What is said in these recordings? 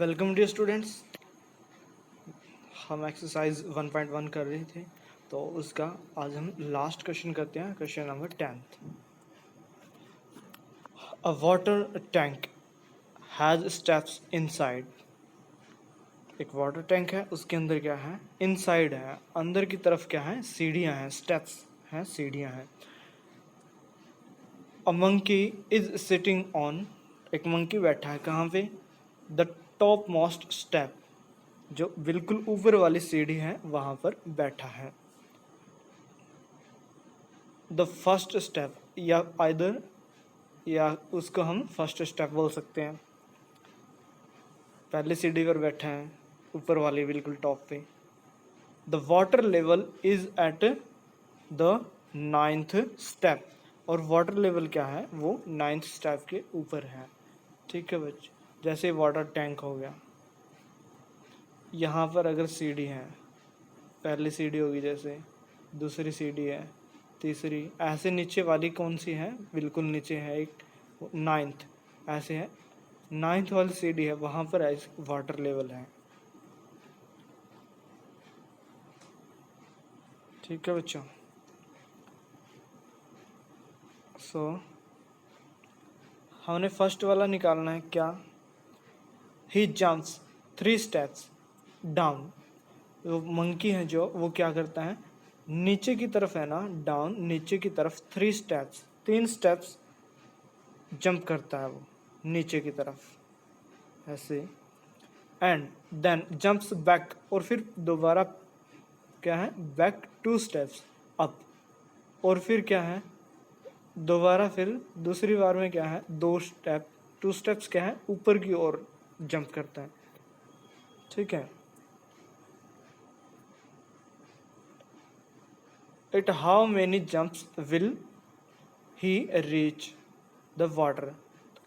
Welcome dear students. हम exercise 1.1 कर रहे थे, तो उसका आज हम लास्ट क्वेश्चन करते हैं। Question number 10th। A water tank has steps inside. एक वाटर टैंक है, उसके अंदर क्या है, इनसाइड है, अंदर की तरफ क्या है, सीढ़ियां हैं, स्टेप्स हैं, सीढ़ियां हैं। A monkey is sitting on. एक मंकी बैठा है कहाँ पे, द टॉप मोस्ट स्टेप, जो बिल्कुल ऊपर वाली सीढ़ी है वहां पर बैठा है। द फर्स्ट स्टेप, या आइदर, या उसको हम फर्स्ट स्टेप बोल सकते हैं। पहले सीढ़ी पर बैठे हैं, ऊपर वाली बिल्कुल टॉप पे। The water level is at the 9th step, और वाटर लेवल क्या है, वो 9th स्टेप के ऊपर है। ठीक है बच्चे, जैसे वाटर टैंक हो गया। यहाँ पर अगर सीढ़ी है, पहली सीढ़ी होगी, जैसे दूसरी सीढ़ी है, तीसरी, ऐसे नीचे वाली कौन सी है, बिल्कुल नीचे है एक 9th, ऐसे है 9th वाली सीढ़ी है, वहां पर वाटर लेवल है। ठीक है बच्चों। सो हमने फर्स्ट वाला निकालना है क्या, ही जंप्स 3 स्टेप्स डाउन। वो मंकी है जो, वो क्या करता है, नीचे की तरफ है ना, डाउन, नीचे की तरफ 3 स्टेप्स, 3 स्टेप्स जंप करता है वो नीचे की तरफ ऐसे। एंड देन जंप्स बैक, और फिर दोबारा क्या है, बैक 2 स्टेप्स अप, और फिर क्या है, दोबारा फिर दूसरी बार में क्या है, 2 स्टेप्स क्या है, ऊपर की ओर जंप करता है। ठीक है। At how many jumps will he reach the water.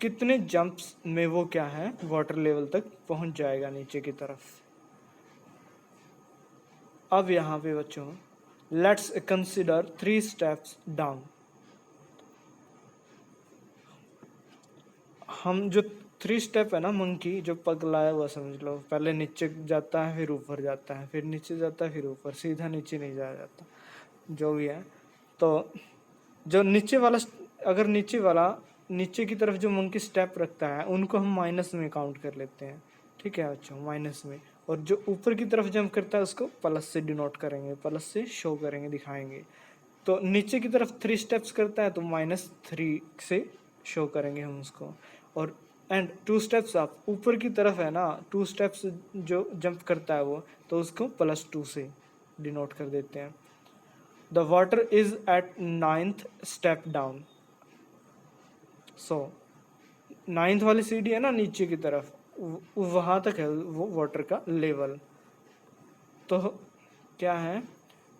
कितने जंप्स में वो क्या है, वाटर लेवल तक पहुंच जाएगा नीचे की तरफ। अब यहाँ पे बच्चों, लेट्स कंसिडर 3 स्टेप्स डाउन। हम जो 3 स्टेप है ना, मंकी जो पगलाया हुआ समझ लो, पहले नीचे जाता है, फिर ऊपर जाता है, फिर नीचे जाता है, फिर ऊपर, सीधा नीचे नहीं जाया जाता, जो भी है। तो जो नीचे वाला, अगर नीचे वाला, नीचे की तरफ जो मंकी स्टेप रखता है, उनको हम माइनस में काउंट कर लेते हैं। ठीक है बच्चों, माइनस में। और जो ऊपर की तरफ जंप करता है, उसको प्लस से डिनोट करेंगे, प्लस से शो करेंगे, दिखाएंगे। तो नीचे की तरफ 3 स्टेप्स करता है, तो -3 से शो करेंगे हम उसको। और एंड 2 स्टेप्स अप, ऊपर की तरफ है ना, 2 स्टेप्स जो जंप करता है वो, तो उसको +2 से डिनोट कर देते हैं। The water is at 9th step down. So 9th वाली सीढ़ी है ना नीचे की तरफ, वहां तक है वो वाटर का लेवल। तो क्या है,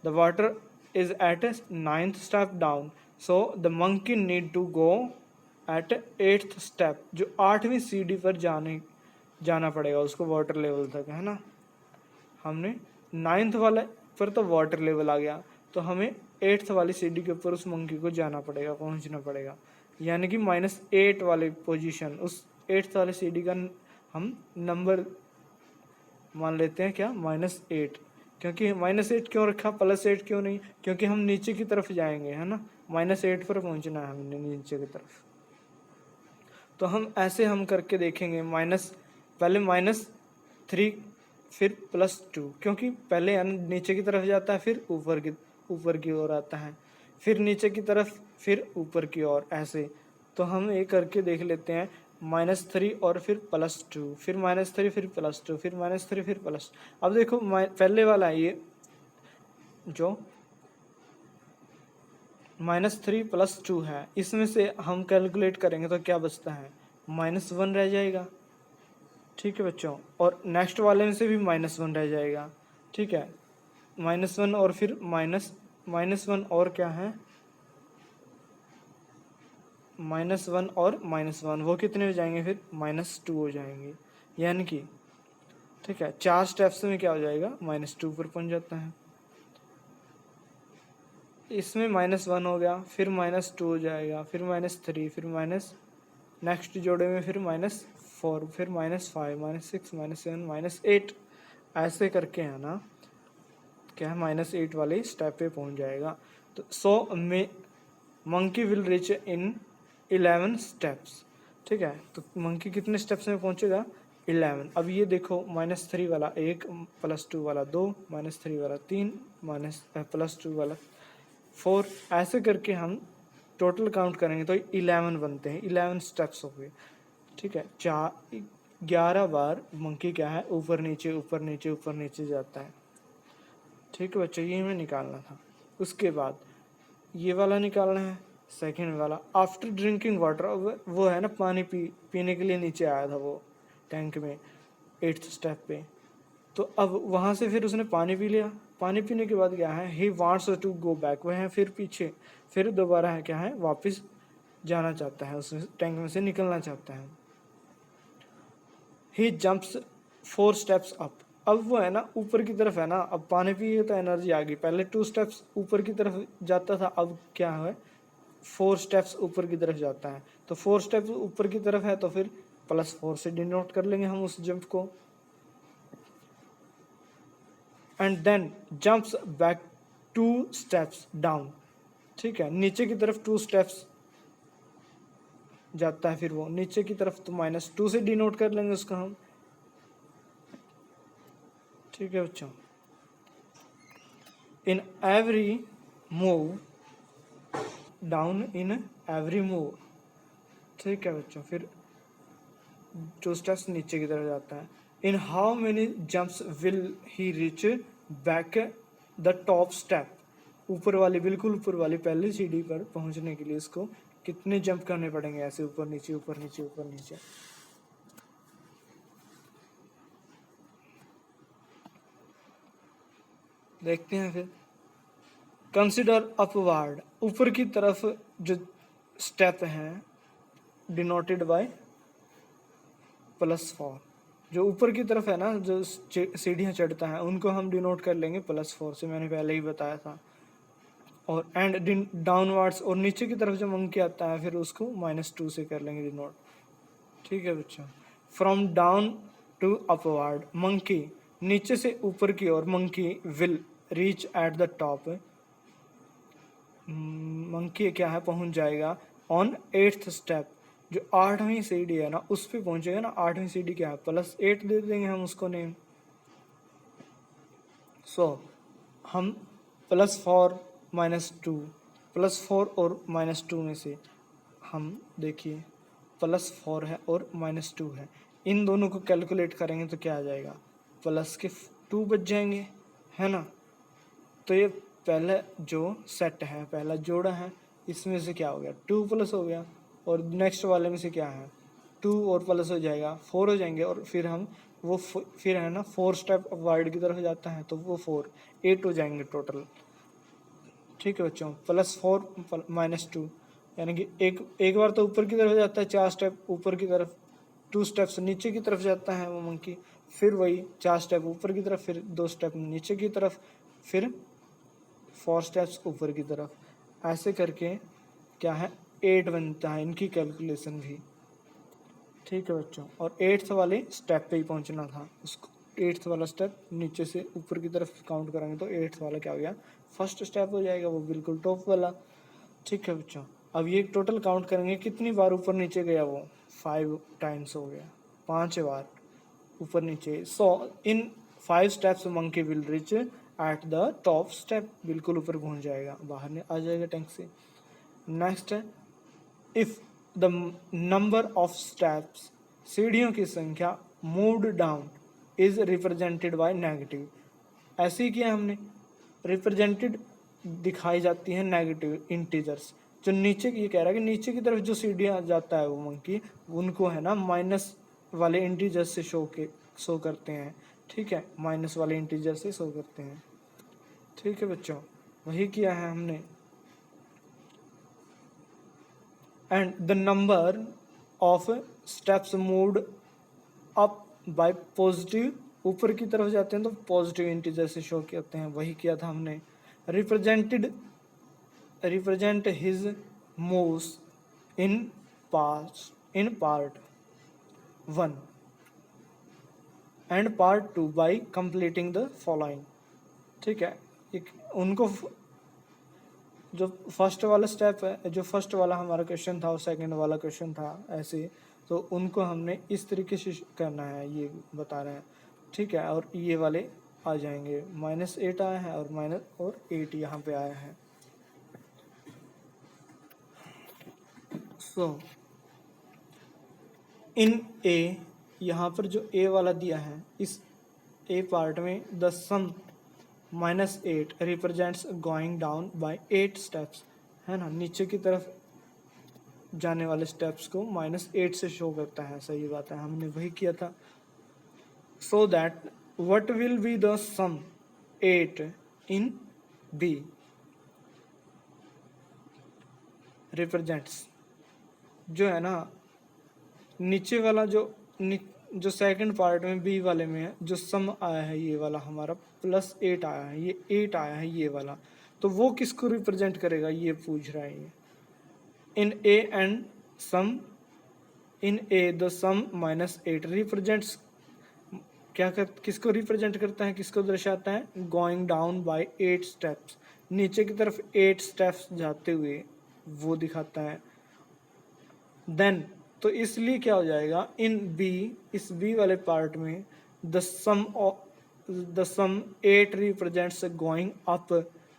the water is at 9th step down, so the monkey need to go at 8th step, जो 8वीं सीढ़ी पर जाना पड़ेगा उसको वाटर लेवल तक, है ना। हमने 9th वाले पर तो वाटर लेवल आ गया, तो हमें 8th वाली सीढ़ी के ऊपर उस मंकी को जाना पड़ेगा, पहुंचना पड़ेगा। यानी कि -8 वाली पोजीशन, उस 8th वाली सीढ़ी का हम नंबर मान लेते हैं क्या, -8। क्योंकि -8 क्यों रखा, +8 क्यों नहीं, क्योंकि हम नीचे की तरफ जाएंगे, है ना, -8 पर पहुंचना है हमने नीचे की तरफ। तो हम ऐसे हम करके देखेंगे, पहले -3, फिर +2, क्योंकि पहले नीचे की तरफ जाता है, फिर ऊपर की ओर आता है, फिर नीचे की तरफ, फिर ऊपर की ओर, ऐसे। तो हम ये करके देख लेते हैं, -3 और फिर +2, फिर -3, फिर +2, फिर -3, फिर +। अब देखो पहले वाला ये जो -3 +2 है, इसमें से हम कैलकुलेट करेंगे तो क्या बचता है, -1 रह जाएगा। ठीक है बच्चों, और नेक्स्ट वाले में से भी -1 रह जाएगा। ठीक है, -1 और फिर -1 और क्या है, -1 और -1, वो कितने हो जाएंगे, फिर -2 हो जाएंगे। यानी कि ठीक है, 4 स्टेप्स में क्या हो जाएगा, -2 पर पहुंच जाता है। इसमें -1 हो गया, फिर -2 हो जाएगा, फिर -3, फिर नेक्स्ट जोड़े में फिर 4, फिर -5, -6, -7, -8, ऐसे करके है ना क्या है -8 वाले स्टेप पे पहुंच जाएगा। तो सो में monkey will reach in 11 steps. ठीक है, तो मंकी कितने स्टेप्स में पहुंचेगा? 11। अब ये देखो -3 वाला 1, +2 वाला 2, -3 वाला 3, +2 वाला 4, ऐसे करके हम टोटल काउंट करेंगे तो 11 बनते हैं, 11 स्टेप्स हो गए। ठीक है, 11 बार मंकी क्या है ऊपर नीचे ऊपर नीचे ऊपर नीचे जाता है। ठीक है बच्चों, ये हमें निकालना था। उसके बाद ये वाला निकालना है, सेकेंड वाला। आफ्टर ड्रिंकिंग वाटर, वो है ना पानी पीने के लिए नीचे आया था वो टैंक में 8th स्टेप पे। तो अब वहाँ से फिर उसने पानी पी लिया। पानी पीने के बाद क्या है, he wants to go back, वह है फिर पीछे, फिर दोबारा है क्या है वापस जाना चाहता है, उस टैंक में से निकलना चाहता है। ही जंप्स 4 स्टेप्स अप, अब वो है ना ऊपर की तरफ है ना, अब पानी पिए तो एनर्जी आ गई। पहले 2 स्टेप्स ऊपर की तरफ जाता था, अब क्या है 4 स्टेप्स ऊपर की तरफ जाता है। तो 4 स्टेप्स ऊपर की तरफ है तो फिर +4 से डिनोट कर लेंगे हम उस जंप को। And then jumps back 2 steps down. ठीक है, नीचे की तरफ 2 स्टेप्स जाता है, फिर वो नीचे की तरफ तो -2 से डिनोट कर लेंगे उसको हम। ठीक है बच्चों, in every move down, in every move. ठीक है बच्चों, फिर 2 स्टेप्स नीचे की तरफ जाता है। In how many jumps will he reach back the top step, ऊपर वाली बिल्कुल ऊपर वाली पहली सीढ़ी पर पहुंचने के लिए इसको कितने जंप करने पड़ेंगे, ऐसे ऊपर नीचे ऊपर नीचे ऊपर नीचे। देखते हैं फिर। कंसिडर अपवार्ड, ऊपर की तरफ जो स्टेप हैं डिनोटेड बाय +4, जो ऊपर की तरफ है ना जो सीढ़ियाँ चढ़ता है उनको हम डिनोट कर लेंगे +4 से, मैंने पहले ही बताया था। और एंड डाउनवर्ड्स, और नीचे की तरफ जो मंकी आता है फिर उसको -2 से कर लेंगे डिनोट। ठीक है बच्चों, from down to upward, monkey नीचे से ऊपर की ओर, monkey will reach at the top, monkey क्या है पहुंच जाएगा ऑन 8th स्टेप, जो 8वीं सीढ़ी है ना उस पे पहुंचेगा ना। 8वीं सीढ़ी क्या है +8 दे देंगे हम उसको नेम। सो हम +4 -2, +4 और -2 में से हम देखिए +4 है और -2 है, इन दोनों को कैलकुलेट करेंगे तो क्या आ जाएगा, प्लस के 2 बच जाएंगे, है ना। तो ये पहला जो सेट है, पहला जोड़ा है, इसमें से क्या हो गया 2 प्लस हो गया, और नेक्स्ट वाले में से क्या है 2 और प्लस हो जाएगा 4 हो जाएंगे, और फिर हम वो फिर है ना 4 स्टेप अपवर्ड की तरफ जाता है तो वो 4 8 हो जाएंगे टोटल। ठीक है बच्चों, +4 -2, यानी कि एक बार तो ऊपर की तरफ जाता है 4 स्टेप ऊपर की तरफ, 2 स्टेप्स नीचे की तरफ जाता है वो मंकी, फिर वही 4 स्टेप ऊपर की तरफ, फिर 2 स्टेप नीचे की तरफ, फिर 4 स्टेप्स ऊपर की तरफ, ऐसे करके क्या है 8 बनता है इनकी कैलकुलेशन भी। ठीक है बच्चों, और 8th वाले स्टेप पे ही पहुंचना था उसको। 8th वाला स्टेप नीचे से ऊपर की तरफ काउंट करेंगे तो 8th वाला क्या हो गया फर्स्ट स्टेप हो जाएगा, वो बिल्कुल टॉप वाला। ठीक है बच्चों, अब ये टोटल काउंट करेंगे कितनी बार ऊपर नीचे गया वो 5 टाइम्स हो गया, 5 बार ऊपर नीचे। सो इन 5 steps monkey will rich eight the top step, बिल्कुल ऊपर पहुंच जाएगा, बाहर आ जाएगा टैंक से। नेक्स्ट है, if the number of steps, सीढ़ियों की संख्या moved down is represented by negative, ऐसे ही किया हमने, रिप्रेजेंटेड दिखाई जाती है नेगेटिव इंटीजर्स, जो नीचे की, ये कह रहा है कि नीचे की तरफ जो सीढ़ियाँ जाता है वो मंकी, उनको है ना माइनस वाले इंटीजर्स से शो करते हैं। ठीक है, माइनस वाले इंटीजर से शो करते हैं। ठीक है बच्चों, वही किया है हमने। And the number of steps moved up by positive, ऊपर की तरफ जाते हैं तो पॉजिटिव इंटीजर से शो करते हैं, वही किया था हमने। Represent his moves in part, 1 and part 2 bye completing the following. ठीक है, उनको जो फर्स्ट वाला स्टेप है, जो फर्स्ट वाला हमारा क्वेश्चन था और सेकंड वाला क्वेश्चन था ऐसे, तो उनको हमने इस तरीके से करना है, ये बता रहे हैं। ठीक है, और ये वाले आ जाएंगे, -8 आया है और 8 यहाँ पे आया है। सो इन ए, यहाँ पर जो ए वाला दिया है, इस ए पार्ट में the sum -8 represents going down by 8 steps, है ना, नीचे की तरफ जाने वाले स्टेप्स को -8 से शो करता है। सही बात है, हमने वही किया था। So that what will be the sum 8 in B represents, जो है ना नीचे वाला जो सेकंड पार्ट में बी वाले में है, जो सम आया है ये वाला हमारा +8 आया है, ये 8 आया है ये वाला, तो वो किसको रिप्रेजेंट करेगा, ये पूछ रहा है ये। In A and sum, in A the sum -8 represents किसको रिप्रेजेंट करता है, किसको दर्शाता है, गोइंग डाउन बाय 8 स्टेप्स, नीचे की तरफ 8 स्टेप्स जाते हुए वो दिखाता है। देन तो इसलिए क्या हो जाएगा, इन बी, इस बी वाले पार्ट में the sum 8 represents going up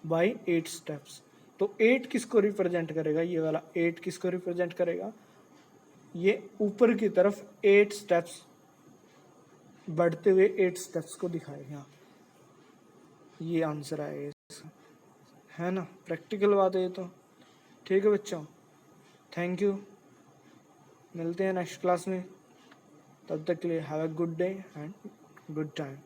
by 8 steps, तो 8 किसको रिप्रेजेंट करेगा, ये वाला 8 किसको रिप्रेजेंट करेगा, ये ऊपर की तरफ 8 स्टेप्स बढ़ते हुए 8 स्टेप्स को दिखाएगा। ये आंसर आएगा इसका, है ना, प्रैक्टिकल बात है ये तो। ठीक है बच्चों, थैंक यू, मिलते हैं नेक्स्ट क्लास में, तब तक के लिए have a good day and good time.